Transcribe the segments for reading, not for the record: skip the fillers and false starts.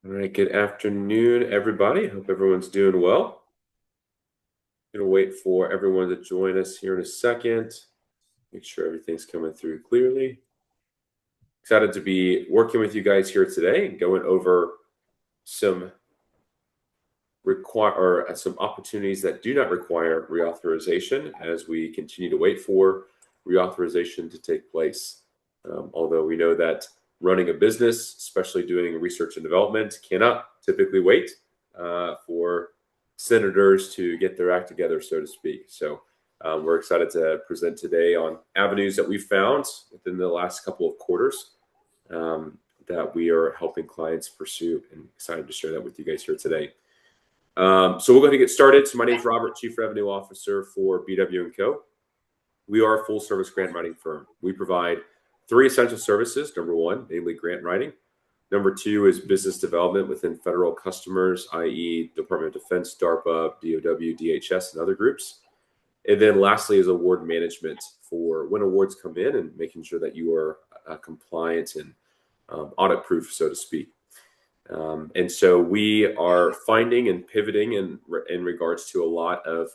All right, good afternoon, everybody. Hope everyone's doing well. Gonna wait for everyone to join us here in a second. Make sure everything's coming through clearly. Excited to be working with you guys here today and going over some some opportunities that do not require reauthorization as we continue to wait for reauthorization to take place. Although we know that running a business, especially doing research and development, cannot typically wait for senators to get their act together, so to speak. So we're excited to present today on avenues that we've found within the last couple of quarters that we are helping clients pursue, and excited to share that with you guys here today. So we'll go ahead and get started. So my name is Robert, Chief Revenue Officer for BW&CO. We are a full-service grant writing firm. We provide 3 essential services. Number 1, namely grant writing. Number 2 is business development within federal customers, i.e. Department of Defense, DARPA, BW, DHS, and other groups. And then lastly is award management for when awards come in and making sure that you are compliant and audit-proof, so to speak. And so we are finding and pivoting in regards to a lot of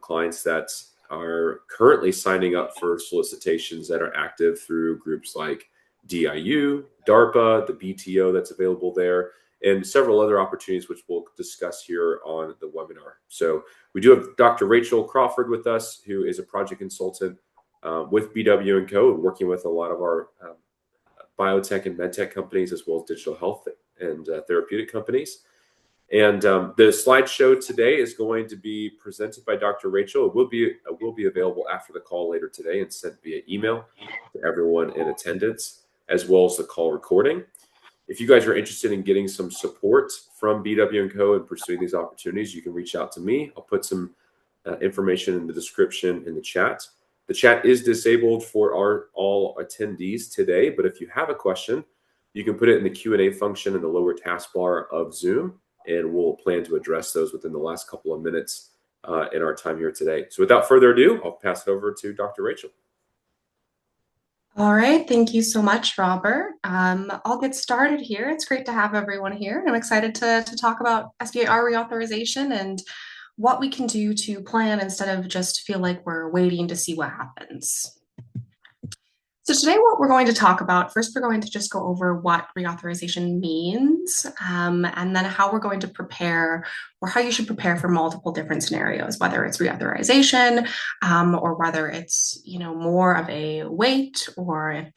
clients that are currently signing up for solicitations that are active through groups like DIU, DARPA, the BTO that's available there, and several other opportunities which we'll discuss here on the webinar. So we do have Dr. Rachel Crawford with us, who is a project consultant with BW&CO, working with a lot of our biotech and medtech companies, as well as digital health and therapeutic companies. And the slideshow today is going to be presented by Dr. Rachel. It will be available after the call later today and sent via email to everyone in attendance, as well as the call recording. If you guys are interested in getting some support from BW&CO and pursuing these opportunities, you can reach out to me. I'll put some information in the description in the chat. The chat is disabled for all attendees today, but if you have a question, you can put it in the Q&A function in the lower taskbar of Zoom, and we'll plan to address those within the last couple of minutes in our time here today. So without further ado, I'll pass it over to Dr. Rachel. All right, thank you so much, Robert. I'll get started here. It's great to have everyone here. I'm excited to talk about SBIR reauthorization and what we can do to plan instead of just feel like we're waiting to see what happens. So today what we're going to talk about, first we're going to just go over what reauthorization means, and then how we're going to prepare, or how you should prepare for multiple different scenarios, whether it's reauthorization, or whether it's more of a wait, or if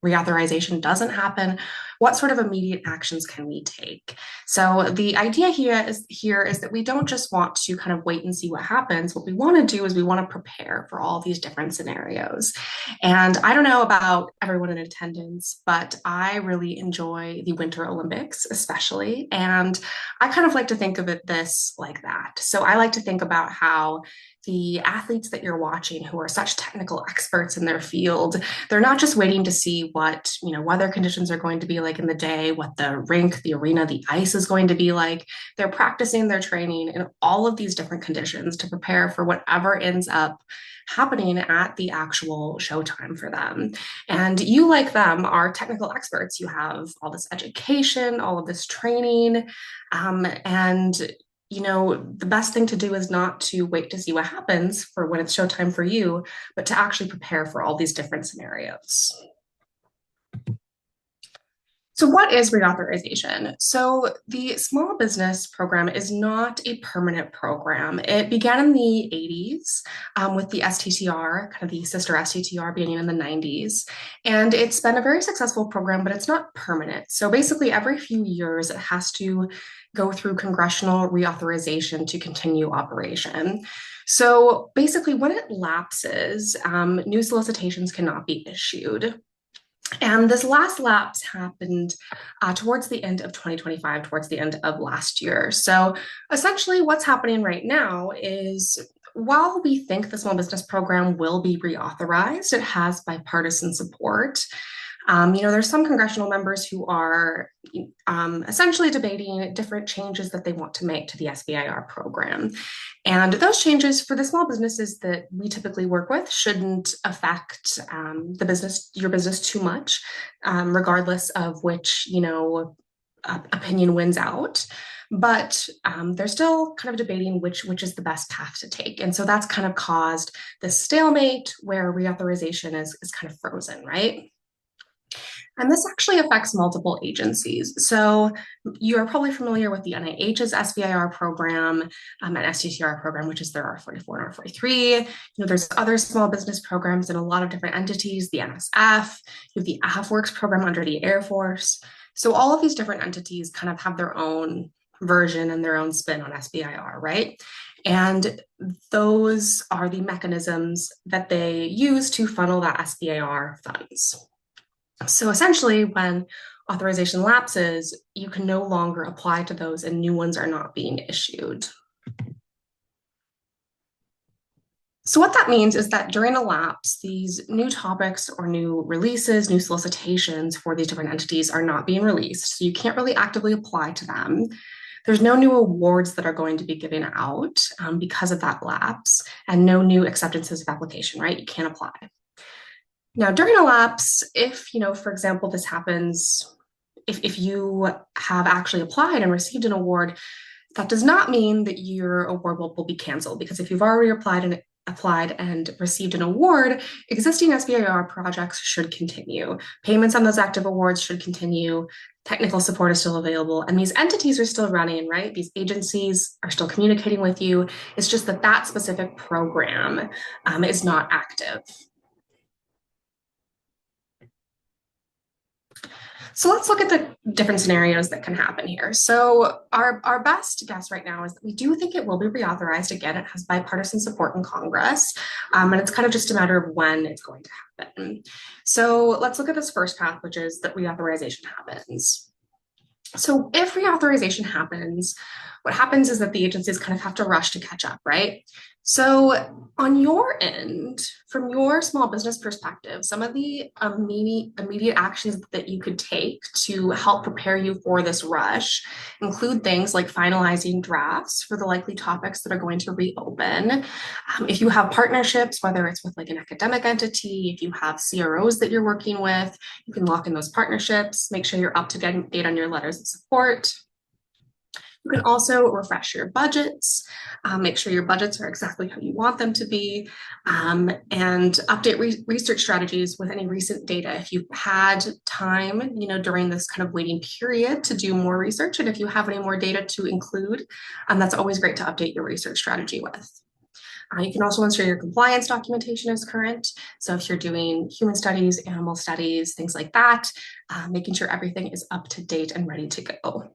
reauthorization doesn't happen, what sort of immediate actions can we take? So the idea here is that we don't just want to kind of wait and see what happens. What we want to do is we want to prepare for all these different scenarios. And I don't know about everyone in attendance, but I really enjoy the Winter Olympics, especially. And I kind of like to think of this like that. So I like to think about how the athletes that you're watching who are such technical experts in their field, they're not just waiting to see what weather conditions are going to be like in the day, what the rink, the arena, the ice is going to be like. They're practicing their training in all of these different conditions to prepare for whatever ends up happening at the actual showtime for them. And you, like them, are technical experts. You have all this education, all of this training, and the best thing to do is not to wait to see what happens for when it's showtime for you, but to actually prepare for all these different scenarios. So what is reauthorization? So the small business program is not a permanent program. It began in the 80s with the STTR, kind of the sister STTR beginning in the 90s. And it's been a very successful program, but it's not permanent. So basically every few years, it has to go through congressional reauthorization to continue operation. So basically when it lapses, new solicitations cannot be issued. And this last lapse happened towards the end of 2025, towards the end of last year. So essentially what's happening right now is, while we think the small business program will be reauthorized, it has bipartisan support. There's some congressional members who are essentially debating different changes that they want to make to the SBIR program. And those changes for the small businesses that we typically work with shouldn't affect your business too much, regardless of which, opinion wins out. But they're still kind of debating which is the best path to take. And so that's kind of caused this stalemate where reauthorization is kind of frozen, right? And this actually affects multiple agencies. So you are probably familiar with the NIH's SBIR program and STTR program, which is their R44 and R43. You know, there's other small business programs in a lot of different entities, the NSF, you have the AFWERX program under the Air Force. So all of these different entities kind of have their own version and their own spin on SBIR, right? And those are the mechanisms that they use to funnel that SBIR funds. So essentially, when authorization lapses, you can no longer apply to those and new ones are not being issued. So what that means is that during a lapse, these new topics or new releases, new solicitations for these different entities are not being released. So you can't really actively apply to them. There's no new awards that are going to be given out because of that lapse, and no new acceptances of application, right? You can't apply. Now, during a lapse, if, you know, for example, this happens, if you have actually applied and received an award, that does not mean that your award will be canceled, because if you've already applied and received an award, existing SBIR projects should continue. Payments on those active awards should continue. Technical support is still available, and these entities are still running, right? These agencies are still communicating with you. It's just that that specific program is not active. So let's look at the different scenarios that can happen here. So our best guess right now is that we do think it will be reauthorized. Again, it has bipartisan support in Congress, and it's kind of just a matter of when it's going to happen. So let's look at this first path, which is that reauthorization happens. So if reauthorization happens, what happens is that the agencies kind of have to rush to catch up, right? So on your end, from your small business perspective, some of the immediate actions that you could take to help prepare you for this rush include things like finalizing drafts for the likely topics that are going to reopen. If you have partnerships, whether it's with like an academic entity, if you have CROs that you're working with, you can lock in those partnerships, make sure you're up to date on your letters of support. You can also refresh your budgets, make sure your budgets are exactly how you want them to be, and update research strategies with any recent data. If you've had time, you know, during this kind of waiting period to do more research, and if you have any more data to include, that's always great to update your research strategy with. You can also ensure your compliance documentation is current. So if you're doing human studies, animal studies, things like that, making sure everything is up to date and ready to go.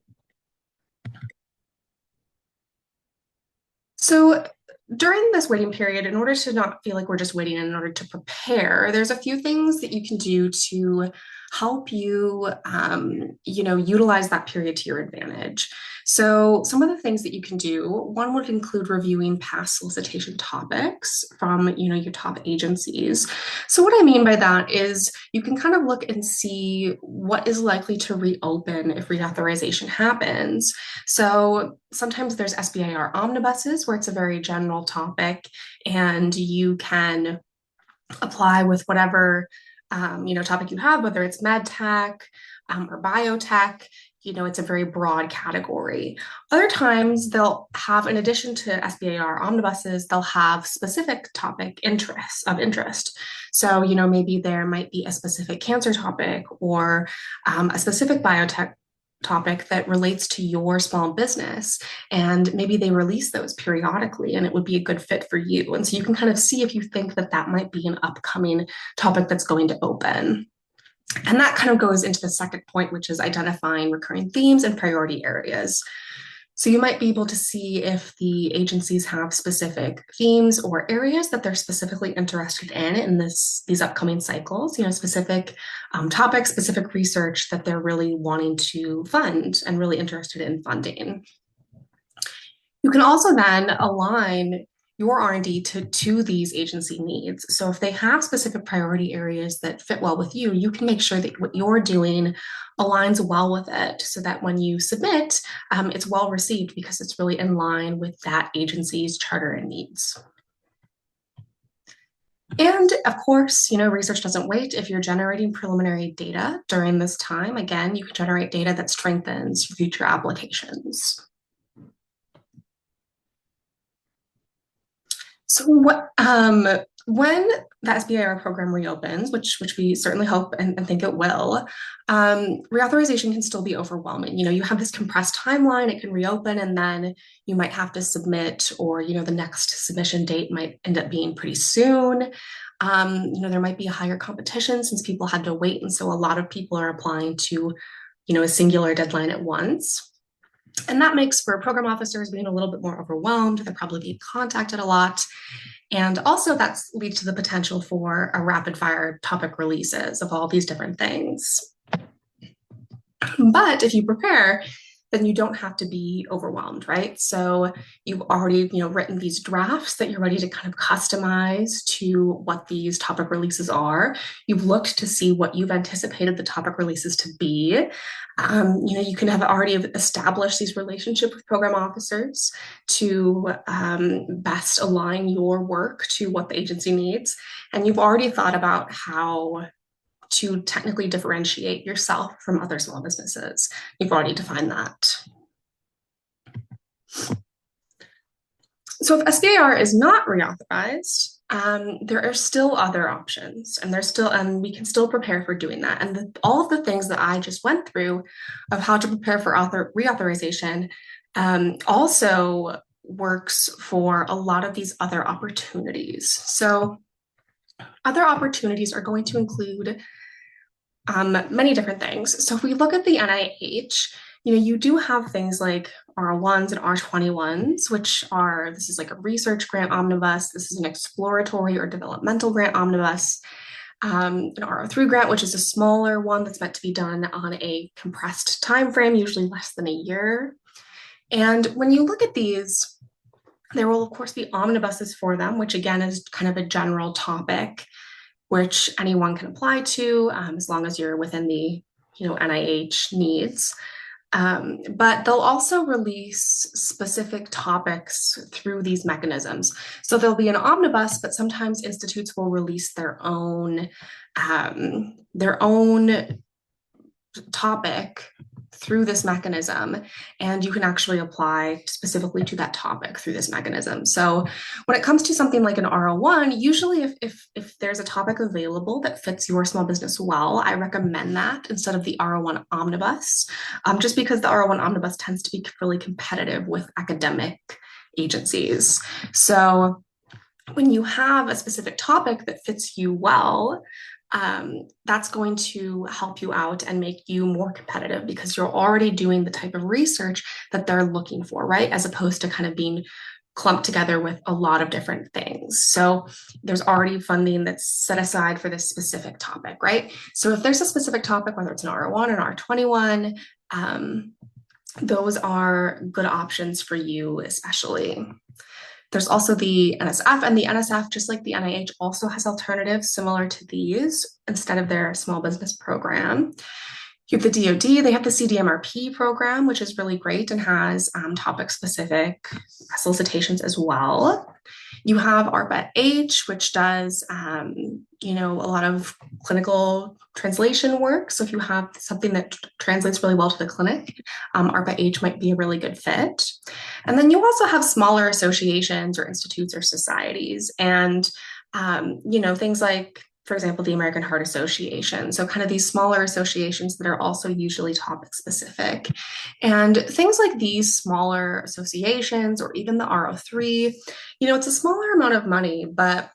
So during this waiting period, in order to not feel like we're just waiting, in order to prepare, there's a few things that you can do to help you, you know, utilize that period to your advantage. So some of the things that you can do, one would include reviewing past solicitation topics from, you know, your top agencies. So what I mean by that is you can kind of look and see what is likely to reopen if reauthorization happens. So sometimes there's SBIR omnibuses where it's a very general topic and you can apply with whatever you know, topic you have, whether it's medtech or biotech. You know, it's a very broad category. Other times they'll have, in addition to SBIR omnibuses, they'll have specific topic interests of interest. So, you know, maybe there might be a specific cancer topic or a specific biotech topic that relates to your small business, and maybe they release those periodically and it would be a good fit for you. And so you can kind of see if you think that that might be an upcoming topic that's going to open. And that kind of goes into the second point, which is identifying recurring themes and priority areas. So you might be able to see if the agencies have specific themes or areas that they're specifically interested in these upcoming cycles, you know, specific topics, specific research that they're really wanting to fund and really interested in funding. You can also then align your R&D to these agency needs. So if they have specific priority areas that fit well with you, you can make sure that what you're doing aligns well with it so that when you submit, it's well received because it's really in line with that agency's charter and needs. And of course, research doesn't wait. If you're generating preliminary data during this time, again, you can generate data that strengthens your future applications. So when the SBIR program reopens, which we certainly hope and think it will, reauthorization can still be overwhelming. You have this compressed timeline, it can reopen, and then you might have to submit, or the next submission date might end up being pretty soon. There might be a higher competition since people had to wait, and so a lot of people are applying to, a singular deadline at once. And that makes for program officers being a little bit more overwhelmed. They're probably being contacted a lot. And also that leads to the potential for a rapid fire topic releases of all these different things. But if you prepare, then you don't have to be overwhelmed, right? So you've already, written these drafts that you're ready to kind of customize to what these topic releases are. You've looked to see what you've anticipated the topic releases to be. You can have already established these relationships with program officers to best align your work to what the agency needs. And you've already thought about how to technically differentiate yourself from other small businesses. You've already defined that. So if SBIR is not reauthorized, there are still other options, and we can still prepare for doing that. And all of the things that I just went through of how to prepare for reauthorization also works for a lot of these other opportunities. So other opportunities are going to include many different things. So if we look at the NIH, you do have things like R1s and R21s, this is like a research grant omnibus. This is an exploratory or developmental grant omnibus. An R03 grant, which is a smaller one that's meant to be done on a compressed time frame, usually less than a year. And when you look at these, there will of course be omnibuses for them, which again is kind of a general topic which anyone can apply to as long as you're within the NIH needs. But they'll also release specific topics through these mechanisms. So there'll be an omnibus, but sometimes institutes will release their own topic through this mechanism, and you can actually apply specifically to that topic through this mechanism. So when it comes to something like an R01, usually if there's a topic available that fits your small business well, I recommend that instead of the R01 omnibus, just because the R01 omnibus tends to be really competitive with academic agencies. So when you have a specific topic that fits you well, that's going to help you out and make you more competitive because you're already doing the type of research that they're looking for, right? As opposed to kind of being clumped together with a lot of different things. So there's already funding that's set aside for this specific topic, right? So if there's a specific topic, whether it's an R01 or an R21, those are good options for you, especially. There's also the NSF, and the NSF, just like the NIH, also has alternatives similar to these instead of their small business program. You have the DoD, they have the CDMRP program, which is really great and has topic-specific solicitations as well. You have ARPA-H, which does, a lot of clinical translation work. So if you have something that translates really well to the clinic, ARPA-H might be a really good fit. And then you also have smaller associations or institutes or societies, and things like, for example, the American Heart Association. So kind of these smaller associations that are also usually topic specific. And things like these smaller associations or even the R03, it's a smaller amount of money, but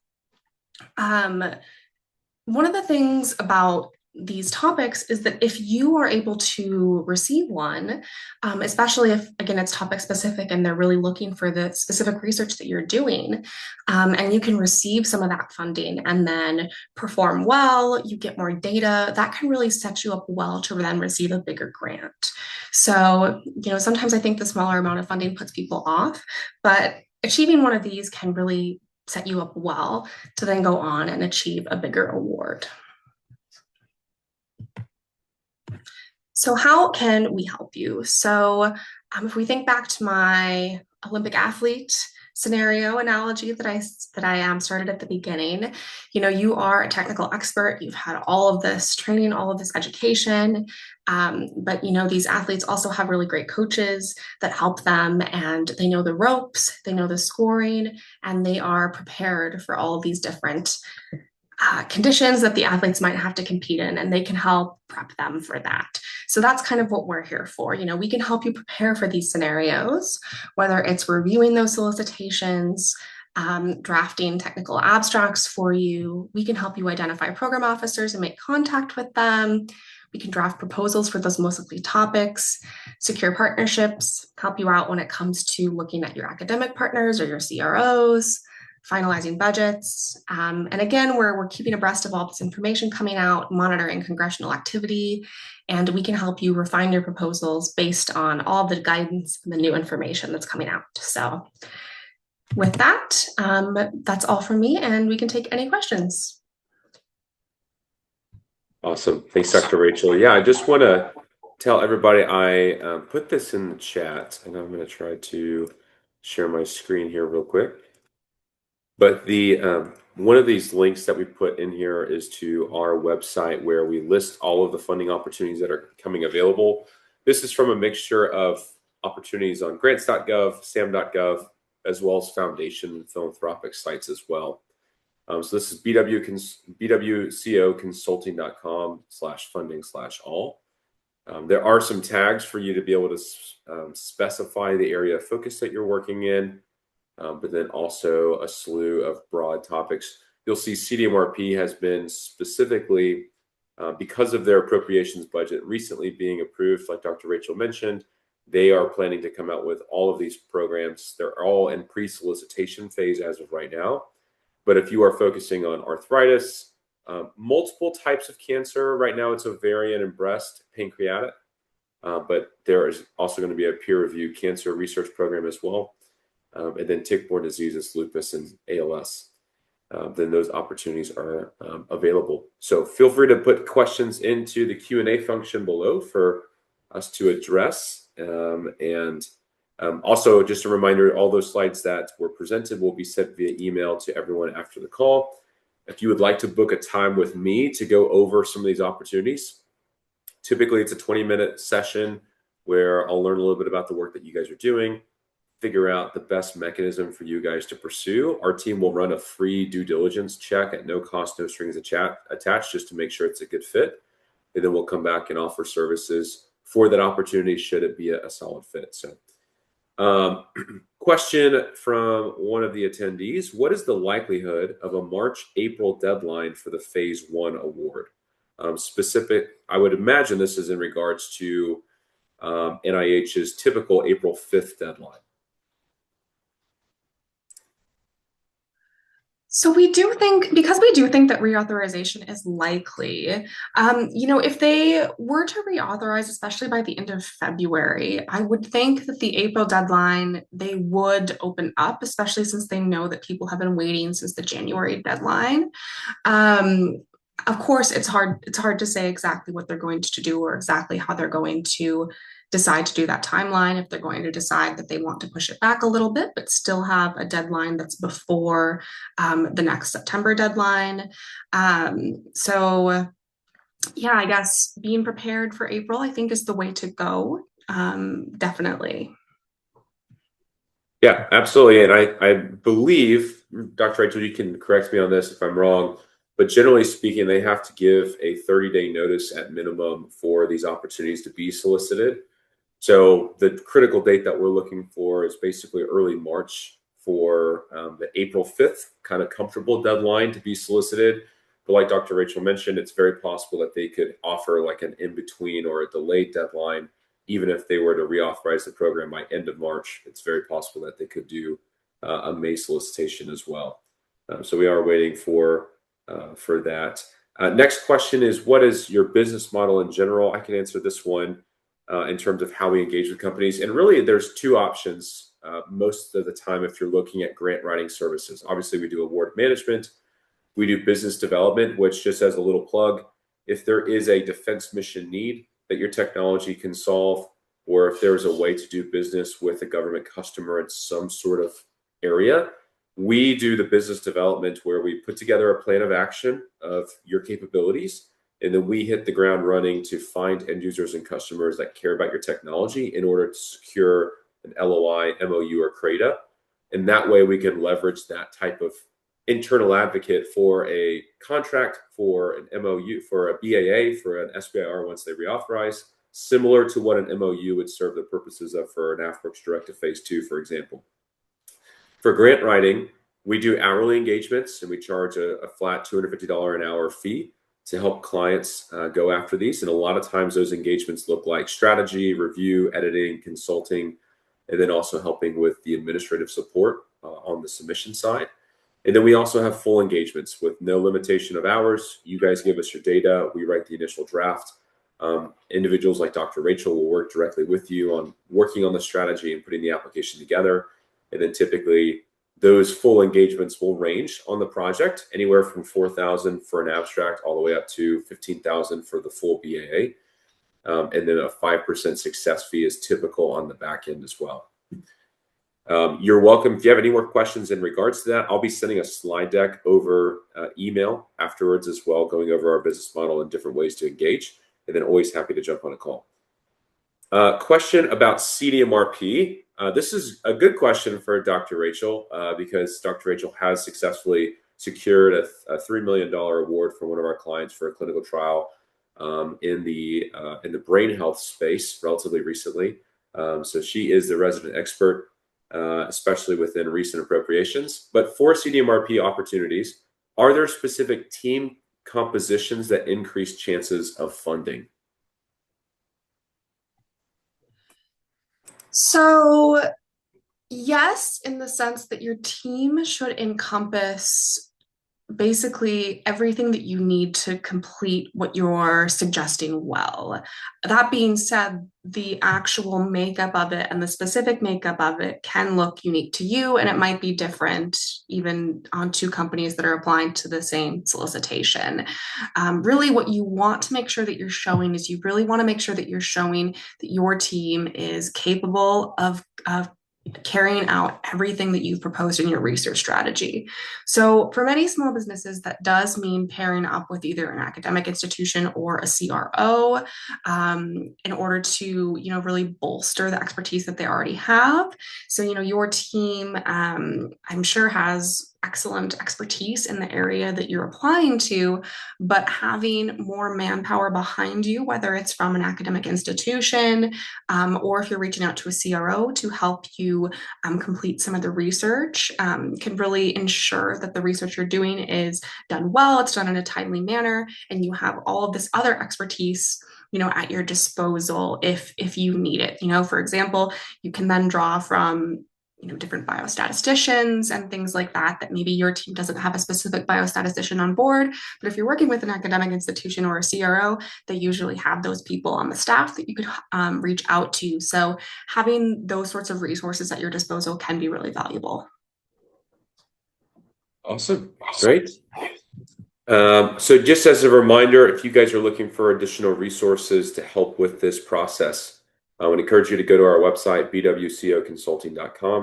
one of the things about these topics is that if you are able to receive one, especially if, again, it's topic specific and they're really looking for the specific research that you're doing, and you can receive some of that funding and then perform well, you get more data, that can really set you up well to then receive a bigger grant. So, sometimes I think the smaller amount of funding puts people off, but achieving one of these can really set you up well to then go on and achieve a bigger award. So how can we help you? So if we think back to my Olympic athlete scenario analogy that I started at the beginning. You are a technical expert. You've had all of this training, all of this education, but these athletes also have really great coaches that help them, and they know the ropes, they know the scoring, and they are prepared for all of these different conditions that the athletes might have to compete in, and they can help prep them for that. So that's kind of what we're here for. We can help you prepare for these scenarios, whether it's reviewing those solicitations, drafting technical abstracts for you. We can help you identify program officers and make contact with them. We can draft proposals for those most likely topics, secure partnerships, help you out when it comes to looking at your academic partners or your CROs, finalizing budgets. And again, we're keeping abreast of all this information coming out, monitoring congressional activity, and we can help you refine your proposals based on all the guidance and the new information that's coming out. So with that, that's all from me, and we can take any questions. Awesome. Thanks, Dr. Rachel. Yeah, I just want to tell everybody I put this in the chat, and I'm going to try to share my screen here real quick. But one of these links that we put in here is to our website where we list all of the funding opportunities that are coming available. This is from a mixture of opportunities on grants.gov, sam.gov, as well as foundation and philanthropic sites as well. So this is BW&CO consulting.com/funding/all. There are some tags for you to be able to specify the area of focus that you're working in. But then also a slew of broad topics. You'll see CDMRP has been specifically, because of their appropriations budget recently being approved, like Dr. Rachel mentioned, they are planning to come out with all of these programs. They're all in pre-solicitation phase as of right now. But if you are focusing on arthritis, multiple types of cancer, right now it's ovarian and breast, pancreatic, but there is also going to be a peer-reviewed cancer research program as well. And then tick-borne diseases, lupus, and ALS, then those opportunities are available. So feel free to put questions into the Q&A function below for us to address. Also, just a reminder, all those slides that were presented will be sent via email to everyone after the call. If you would like to book a time with me to go over some of these opportunities, typically it's a 20-minute session where I'll learn a little bit about the work that you guys are doing, figure out the best mechanism for you guys to pursue. Our team will run a free due diligence check at no cost, no strings attached, just to make sure it's a good fit. And then we'll come back and offer services for that opportunity should it be a solid fit. So question from one of the attendees: what is the likelihood of a March-April deadline for the phase 1 award? I would imagine this is in regards to NIH's typical April 5th deadline. So we do think that reauthorization is likely. If they were to reauthorize, especially by the end of February, I would think that the April deadline, they would open up, especially since they know that people have been waiting since the January deadline. Of course, it's hard to say exactly what they're going to do or exactly how they're going to decide to do that timeline, if they're going to decide that they want to push it back a little bit, but still have a deadline that's before the next September deadline. So yeah, I guess being prepared for April, I think, is the way to go. Definitely. Yeah, absolutely. And I believe, Dr. Rachel, you can correct me on this if I'm wrong, but generally speaking, they have to give a 30-day notice at minimum for these opportunities to be solicited. So the critical date that we're looking for is basically early March for the April 5th kind of comfortable deadline to be solicited. But like Dr. Rachel mentioned, it's very possible that they could offer like an in-between or a delayed deadline. Even if they were to reauthorize the program by end of March, it's very possible that they could do a May solicitation as well. So we are waiting for that. Next question is, what is your business model in general? I can answer this one. In terms of how we engage with companies. And really, there's two options most of the time if you're looking at grant writing services. Obviously, we do award management. We do business development, which, just as a little plug, if there is a defense mission need that your technology can solve, or if there's a way to do business with a government customer in some sort of area. We do the business development where we put together a plan of action of your capabilities, and then we hit the ground running to find end users and customers that care about your technology in order to secure an LOI, MOU, or CRADA. And that way we can leverage that type of internal advocate for a contract, for an MOU, for a BAA, for an SBIR once they reauthorize, similar to what an MOU would serve the purposes of for an AFWERX directive phase 2, for example. For grant writing, we do hourly engagements, and we charge a flat $250 an hour fee to help clients go after these. And a lot of times those engagements look like strategy, review, editing, consulting, and then also helping with the administrative support on the submission side. And then we also have full engagements with no limitation of hours. You guys give us your data, we write the initial draft. Individuals like Dr. Rachel will work directly with you on working on the strategy and putting the application together. And then typically those full engagements will range on the project anywhere from $4,000 for an abstract all the way up to $15,000 for the full BAA. And then a 5% success fee is typical on the back end as well. You're welcome. If you have any more questions in regards to that, I'll be sending a slide deck over email afterwards as well, going over our business model and different ways to engage. And then always happy to jump on a call. Question about CDMRP. This is a good question for Dr. Rachel because Dr. Rachel has successfully secured a $3 million award from one of our clients for a clinical trial in the brain health space relatively recently. So she is the resident expert, especially within recent appropriations. But for CDMRP opportunities, are there specific team compositions that increase chances of funding? So yes, in the sense that your team should encompass basically everything that you need to complete what you're suggesting well. That being said, the actual makeup of it and the specific makeup of it can look unique to you, and it might be different even on two companies that are applying to the same solicitation. Really, what you want to make sure that you're showing is you really want to make sure that you're showing that your team is capable of carrying out everything that you've proposed in your research strategy. So for many small businesses, that does mean pairing up with either an academic institution or a CRO in order to, really bolster the expertise that they already have. So, your team, I'm sure has excellent expertise in the area that you're applying to, but having more manpower behind you, whether it's from an academic institution or if you're reaching out to a CRO to help you complete some of the research, can really ensure that the research you're doing is done well, it's done in a timely manner, and you have all of this other expertise at your disposal if you need it. For example, you can then draw from different biostatisticians and things like that maybe your team doesn't have a specific biostatistician on board, but if you're working with an academic institution or a CRO, they usually have those people on the staff that you could reach out to. So having those sorts of resources at your disposal can be really valuable. Awesome. Great. So just as a reminder, if you guys are looking for additional resources to help with this process, I would encourage you to go to our website, BW&CO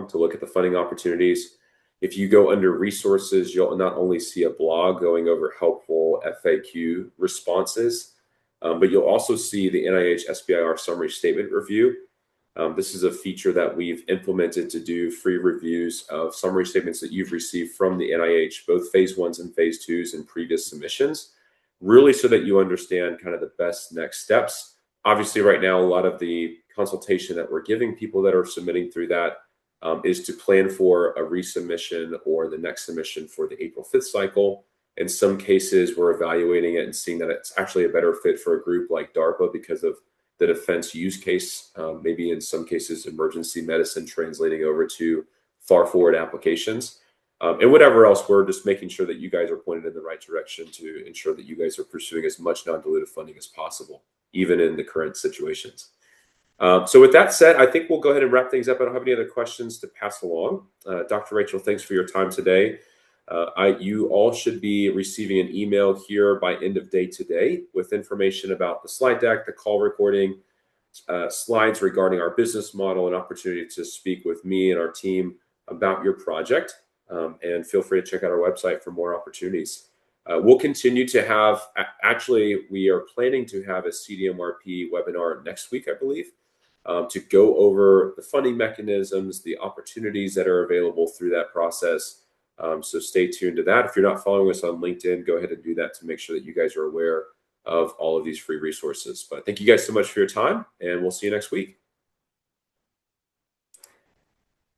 to look at the funding opportunities. If you go under resources, you'll not only see a blog going over helpful FAQ responses, but you'll also see the NIH SBIR summary statement review. This is a feature that we've implemented to do free reviews of summary statements that you've received from the NIH, both phase 1s and phase 2s and previous submissions, really so that you understand kind of the best next steps. Obviously, right now, a lot of the consultation that we're giving people that are submitting through that is to plan for a resubmission or the next submission for the April 5th cycle. In some cases, we're evaluating it and seeing that it's actually a better fit for a group like DARPA because of the defense use case, maybe in some cases, emergency medicine translating over to far forward applications. And whatever else, we're just making sure that you guys are pointed in the right direction to ensure that you guys are pursuing as much non-dilutive funding as possible, even in the current situations. So with that said, I think we'll go ahead and wrap things up. I don't have any other questions to pass along. Dr. Rachel, thanks for your time today. You all should be receiving an email here by end of day today with information about the slide deck, the call recording, slides regarding our business model, an opportunity to speak with me and our team about your project. And feel free to check out our website for more opportunities. We'll continue to have, actually, we are planning to have a CDMRP webinar next week, I believe, to go over the funding mechanisms, the opportunities that are available through that process. So stay tuned to that. If you're not following us on LinkedIn, go ahead and do that to make sure that you guys are aware of all of these free resources. But thank you guys so much for your time, and we'll see you next week.